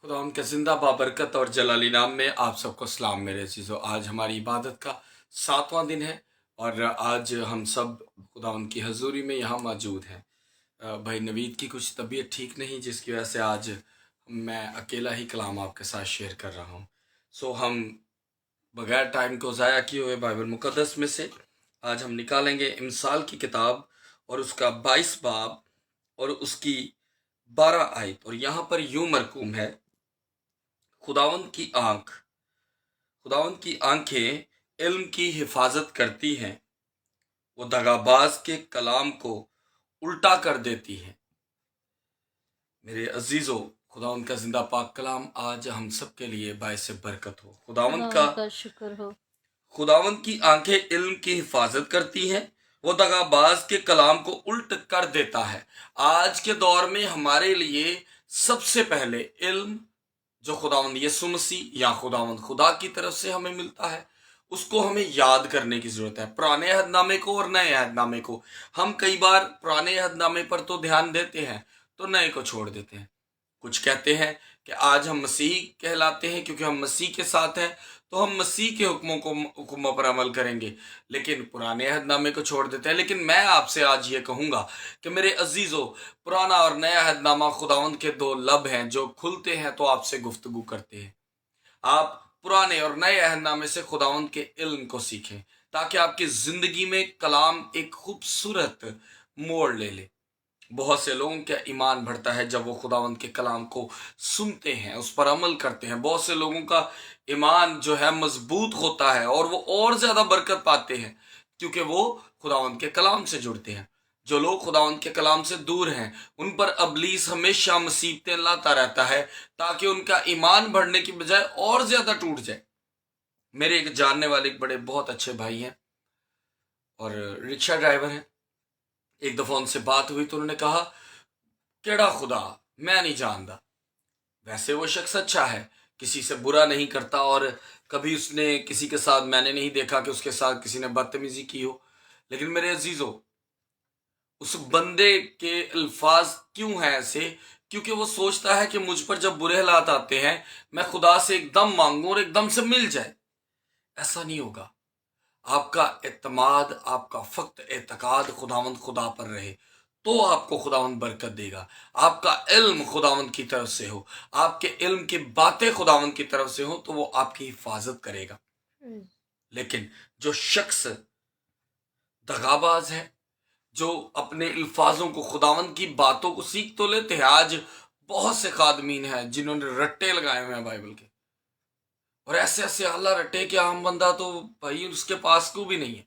खुदा उनके ज़िंदा बाबरकत और जलाली नाम में आप सबको सलाम मेरे अज़ीज़ों। आज हमारी इबादत का 7वां दिन है और आज हम सब खुदा उनकी हजूरी में यहाँ मौजूद हैं। भाई नवीद की कुछ तबीयत ठीक नहीं, जिसकी वजह से आज मैं अकेला ही कलाम आपके साथ शेयर कर रहा हूँ। हम बगैर टाइम को ज़ाया किए हुए बाइबल मुक़द्दस में से आज हम निकालेंगे इमसाल की किताब और उसका 22 बाब और उसकी 12 आयत। और यहाँ पर यूं मरकूम है, खुदावंद की आंख खुदावंद की आंखें इल्म की हिफाजत करती हैं, वो दगाबाज के कलाम को उल्टा कर देती हैं। मेरे अजीजों, खुदावंद का जिंदा पाक कलाम आज हम सब के लिए बायस बरकत हो। खुदावंद का शुक्र हो। खुदावंद की आंखें इल्म की हिफाजत करती हैं, वो दगाबाज के कलाम को उल्ट कर देता है। आज के दौर में हमारे लिए सबसे पहले इल्म जो खुदावंद यीशु मसीह या खुदावंद खुदा की तरफ से हमें मिलता है, उसको हमें याद करने की जरूरत है। पुराने अहदनामे को और नए अहदनामे को हम कई बार पुराने अहदनामे पर तो ध्यान देते हैं तो नए को छोड़ देते हैं। कुछ कहते हैं कि आज हम मसीह कहलाते हैं क्योंकि हम मसीह के साथ हैं, तो हम मसीह के हुक्मों पर अमल करेंगे, लेकिन पुराने अहदनामे को छोड़ देते हैं। लेकिन मैं आपसे आज ये कहूँगा कि मेरे अजीज़ों, पुराना और नया अहदनामा खुदावंद के दो लब हैं जो खुलते हैं तो आपसे गुफ्तगू करते हैं। आप पुराने और नए अहदनामे से खुदावंद के इल्म को सीखें ताकि आपकी ज़िंदगी में कलाम एक खूबसूरत मोड़ ले ले। बहुत से लोगों का ईमान बढ़ता है जब वो खुदावंद के कलाम को सुनते हैं, उस पर अमल करते हैं। बहुत से लोगों का ईमान जो है मजबूत होता है और वो और ज़्यादा बरकत पाते हैं क्योंकि वो खुदावंद के कलाम से जुड़ते हैं। जो लोग खुदावंद के कलाम से दूर हैं, उन पर अबलीस हमेशा मुसीबतें लाता रहता है ताकि उनका ईमान बढ़ने की बजाय और ज़्यादा टूट जाए। मेरे एक जानने वाले एक बड़े बहुत अच्छे भाई हैं और रिक्शा ड्राइवर हैं। एक दफ़ा उनसे बात हुई तो उन्होंने कहा, केड़ा खुदा मैं नहीं जानता। वैसे वो शख्स अच्छा है, किसी से बुरा नहीं करता और कभी उसने किसी के साथ, मैंने नहीं देखा कि उसके साथ किसी ने बदतमीजी की हो। लेकिन मेरे अजीजों, उस बंदे के अल्फाज क्यों हैं ऐसे? क्योंकि वो सोचता है कि मुझ पर जब बुरे हालात आते हैं मैं खुदा से एकदम मांगूं और एकदम से मिल जाए। ऐसा नहीं होगा। आपका एतमाद, आपका फक्त एतकाद खुदावंद खुदा पर रहे तो आपको खुदावंद बरकत देगा। आपका इल्म खुदावंद की तरफ से हो, आपके इल्म की बातें खुदावंद की तरफ से हो तो वो आपकी हिफाजत करेगा। लेकिन जो शख्स दगाबाज है, जो अपने अल्फाजों को, खुदावंद की बातों को सीख तो लेते हैं। आज बहुत से खादमीन हैं जिन्होंने रट्टे लगाए हुए हैं बाइबल के, और ऐसे ऐसे आला रट्टे कि आम बंदा तो भाई उसके पास को भी नहीं है।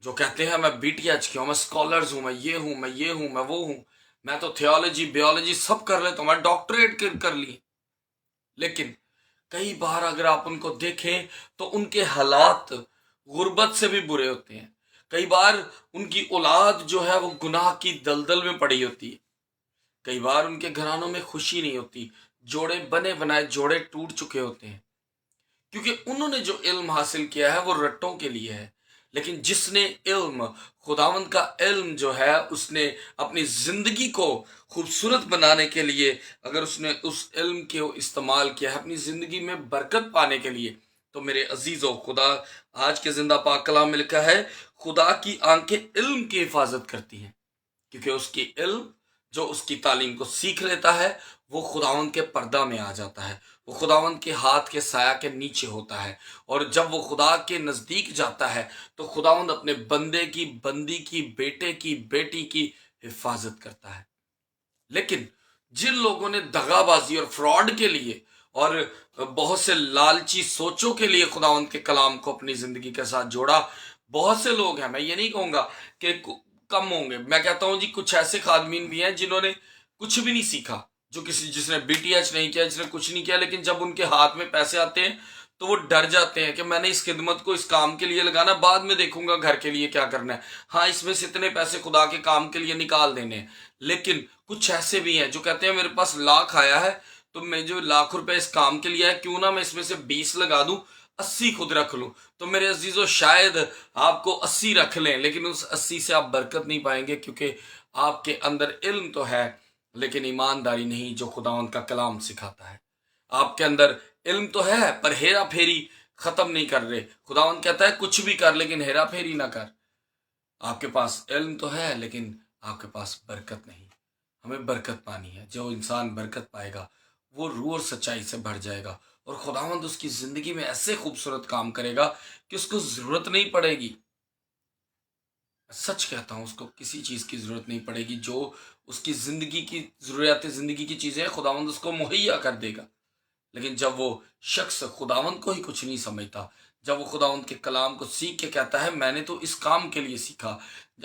जो कहते हैं मैं बीटीएच की हूँ, मैं स्कॉलर्स हूँ, मैं ये हूँ, मैं ये हूँ, मैं वो हूँ, मैं तो थियोलॉजी बायोलॉजी सब कर लेता हूँ, मैं डॉक्टरेट कर ली। लेकिन कई बार अगर आप उनको देखें तो उनके हालात गुर्बत से भी बुरे होते हैं। कई बार उनकी औलाद जो है वो गुनाह की दलदल में पड़ी होती है। कई बार उनके घरानों में खुशी नहीं होती, जोड़े बने बनाए जोड़े टूट चुके होते हैं क्योंकि उन्होंने जो इल्म हासिल किया है वो रट्टों के लिए है। लेकिन जिसने इल्म, खुदावंद का इल्म जो है, उसने अपनी जिंदगी को खूबसूरत बनाने के लिए, अगर उसने उस इल्म को इस्तेमाल किया है अपनी जिंदगी में बरकत पाने के लिए, तो मेरे अजीजों, खुदा आज के जिंदा पाक कलाम में लिखा है, खुदा की आंखें इल्म की हिफाजत करती हैं क्योंकि उसकी इल्म जो उसकी तालीम को सीख लेता है वो खुदावंद के पर्दा में आ जाता है, वो खुदावंद के हाथ के साया के नीचे होता है। और जब वो खुदा के नजदीक जाता है तो खुदावंद अपने बंदे की, बंदी की, बेटे की, बेटी की हिफाजत करता है। लेकिन जिन लोगों ने दगाबाजी और फ्रॉड के लिए और बहुत से लालची सोचों के लिए खुदावंद के कलाम को अपनी जिंदगी के साथ जोड़ा, बहुत से लोग हैं, मैं ये नहीं कहूंगा कि कम होंगे, मैं कहता हूं जी कुछ ऐसे खादमीन भी हैं जिन्होंने कुछ भी नहीं सीखा, जो जिसने बीटीएच नहीं किया, जिसने कुछ नहीं किया, लेकिन जब उनके हाथ में पैसे आते हैं तो वो डर जाते हैं कि मैंने इस खिदमत को इस काम के लिए लगाना, बाद में देखूंगा घर के लिए क्या करना है, हाँ इसमें से इतने पैसे खुदा के काम के लिए निकाल देने हैं। लेकिन कुछ ऐसे भी हैं जो कहते हैं मेरे पास लाख आया है तो मैं जो लाख रुपए इस काम के लिए है, क्यों ना मैं इसमें से 20 लगा दूं, 80 खुद रख लूं। तो मेरे अजीजों, शायद आपको 80 रख लें लेकिन उस 80 से आप बरकत नहीं पाएंगे क्योंकि आपके अंदर इल्म तो है لیکن ایمانداری نہیں جو خداوند کا کلام سکھاتا ہے. آپ کے اندر علم تو ہے پر ہیرا پھیری ختم نہیں کر رہے. خداوند کہتا ہے کچھ بھی کر لیکن ہیرا پھیری نہ کر. آپ کے پاس علم تو ہے لیکن آپ کے پاس برکت نہیں. ہمیں برکت پانی ہے. جو انسان برکت پائے گا وہ روح اور سچائی سے بھر جائے گا اور خداوند اس کی زندگی میں ایسے خوبصورت کام کرے گا کہ اس کو ضرورت نہیں پڑے گی. سچ کہتا ہوں اس کو کسی چیز کی ضرورت نہیں پڑے گی. جو اس کی زندگی کی ضروریات زندگی کی چیزیں خداوند اس کو مہیا کر دے گا. لیکن جب وہ شخص خداوند کو ہی کچھ نہیں سمجھتا، جب وہ خداوند کے کلام کو سیکھ کے کہتا ہے میں نے تو اس کام کے لیے سیکھا.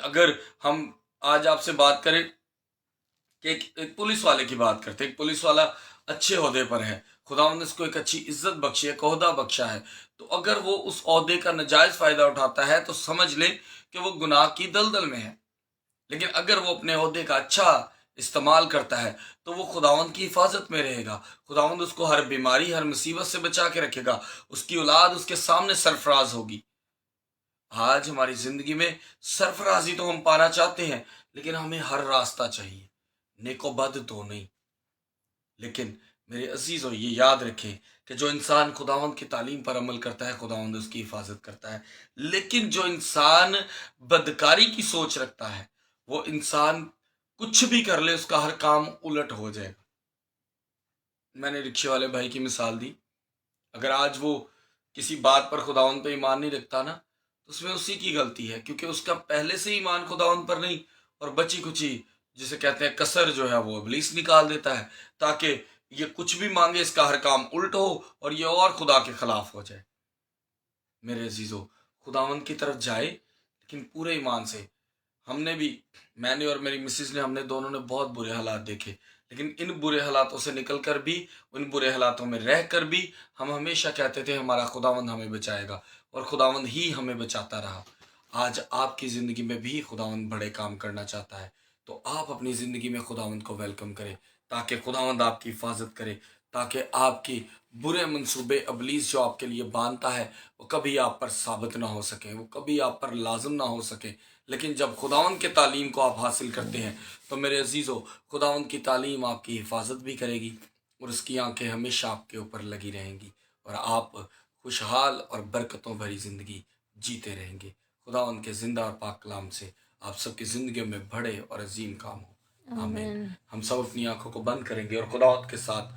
اگر ہم آج آپ سے بات کریں کہ ایک پولیس والے کی بات کرتے ہیں، ایک پولیس والا اچھے عہدے پر ہے، خداوند نے اس کو ایک اچھی عزت بخشی ہے، ایک عہدہ بخشا ہے، تو اگر وہ اس عہدے کا ناجائز فائدہ اٹھاتا ہے تو سمجھ لیں کہ وہ گناہ کی دلدل میں ہے. لیکن اگر وہ اپنے عہدے کا اچھا استعمال کرتا ہے تو وہ خداوند کی حفاظت میں رہے گا. خداوند اس کو ہر بیماری ہر مصیبت سے بچا کے رکھے گا. اس کی اولاد اس کے سامنے سرفراز ہوگی. آج ہماری زندگی میں سرفرازی تو ہم پانا چاہتے ہیں لیکن ہمیں ہر راستہ چاہیے، نیک و بد تو نہیں. لیکن میرے عزیزو یہ یاد رکھیں کہ جو انسان خداوند کی تعلیم پر عمل کرتا ہے خداوند اس کی حفاظت کرتا ہے. لیکن جو انسان بدکاری کی سوچ رکھتا ہے وہ انسان کچھ بھی کر لے اس کا ہر کام الٹ ہو جائے گا. میں نے رکشے والے بھائی کی مثال دی. اگر آج وہ کسی بات پر خداوند پہ ایمان نہیں رکھتا نا تو اس میں اسی کی غلطی ہے، کیونکہ اس کا پہلے سے ایمان خداوند پر نہیں اور بچی کچی جسے کہتے ہیں کسر جو ہے وہ ابلیس نکال دیتا ہے تاکہ یہ کچھ بھی مانگے اس کا ہر کام الٹ ہو اور یہ اور خدا کے خلاف ہو جائے. میرے عزیزو خداوند کی طرف جائے لیکن پورے ایمان سے. ہم نے بھی، میں نے اور میری مسز نے، ہم نے دونوں نے بہت برے حالات دیکھے لیکن ان برے حالاتوں سے نکل کر بھی، ان برے حالاتوں میں رہ کر بھی ہم ہمیشہ کہتے تھے ہمارا خداوند ہمیں بچائے گا اور خداوند ہی ہمیں بچاتا رہا. آج آپ کی زندگی میں بھی خداوند بڑے کام کرنا چاہتا ہے تو آپ اپنی زندگی میں خداوند کو ویلکم کریں تاکہ خداوند آپ کی حفاظت کرے، تاکہ آپ کی برے منصوبے ابلیس جو آپ کے لیے باندھتا ہے وہ کبھی آپ پر ثابت نہ ہو سکیں، وہ کبھی آپ پر لازم نہ ہو سکیں. لیکن جب خداوند کے تعلیم کو آپ حاصل کرتے ہیں تو میرے عزیزو خداوند کی تعلیم آپ کی حفاظت بھی کرے گی اور اس کی آنکھیں ہمیشہ آپ کے اوپر لگی رہیں گی اور آپ خوشحال اور برکتوں بھری زندگی جیتے رہیں گے. خداوند کے زندہ اور پاک کلام سے آپ سب کی زندگیوں میں بڑے اور عظیم کام ہوں. آمین. ہم سب اپنی آنکھوں کو بند کریں گے اور خداوند کے ساتھ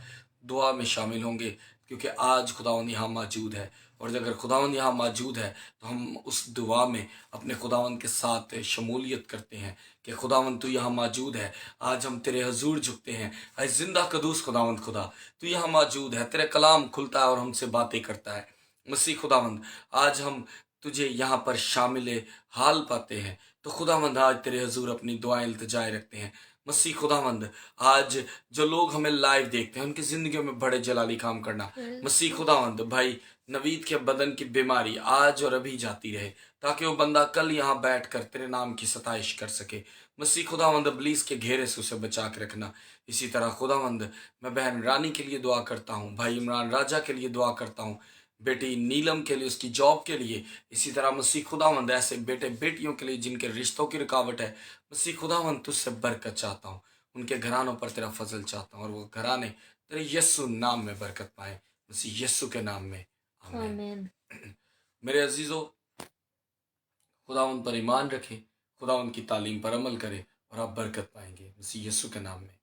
دعا میں شامل ہوں گے کیونکہ آج خداوند یہاں موجود ہے اور اگر خداوند یہاں موجود ہے تو ہم اس دعا میں اپنے خداوند کے ساتھ شمولیت کرتے ہیں کہ خداوند تو یہاں موجود ہے. آج ہم تیرے حضور جھکتے ہیں. اے زندہ قدوس خداوند خدا تو یہاں موجود ہے، تیرے کلام کھلتا ہے اور ہم سے باتیں کرتا ہے. مسیح خداوند آج ہم تجھے یہاں پر شامل حال پاتے ہیں تو خداوند آج تیرے حضور اپنی دعائیں التجائے رکھتے ہیں. مسیح خداوند آج جو لوگ ہمیں لائیو دیکھتے ہیں ان کی زندگیوں میں بڑے جلالی کام کرنا. مسیح خداوند بھائی نوید کے بدن کی بیماری آج اور ابھی جاتی رہے تاکہ وہ بندہ کل یہاں بیٹھ کر تیرے نام کی ستائش کر سکے. مسیح خداوند ابلیس کے گھیرے سے اسے بچا کے رکھنا. اسی طرح خداوند میں بہن رانی کے لیے دعا کرتا ہوں، بھائی عمران راجہ کے لیے دعا کرتا ہوں، بیٹی نیلم کے لیے اس کی جاب کے لیے. اسی طرح مسیح خداوند ایسے بیٹے بیٹیوں کے لیے جن کے رشتوں کی رکاوٹ ہے، مسیح خداوند تجھ سے برکت چاہتا ہوں، ان کے گھرانوں پر تیرا فضل چاہتا ہوں اور وہ گھرانے تیرے یسوع نام میں برکت پائیں. مسیح یسوع کے نام میں آمین. میرے عزیزو خداوند پر ایمان رکھیں، خداوند کی تعلیم پر عمل کریں اور آپ برکت پائیں گے. مسیح یسوع کے نام میں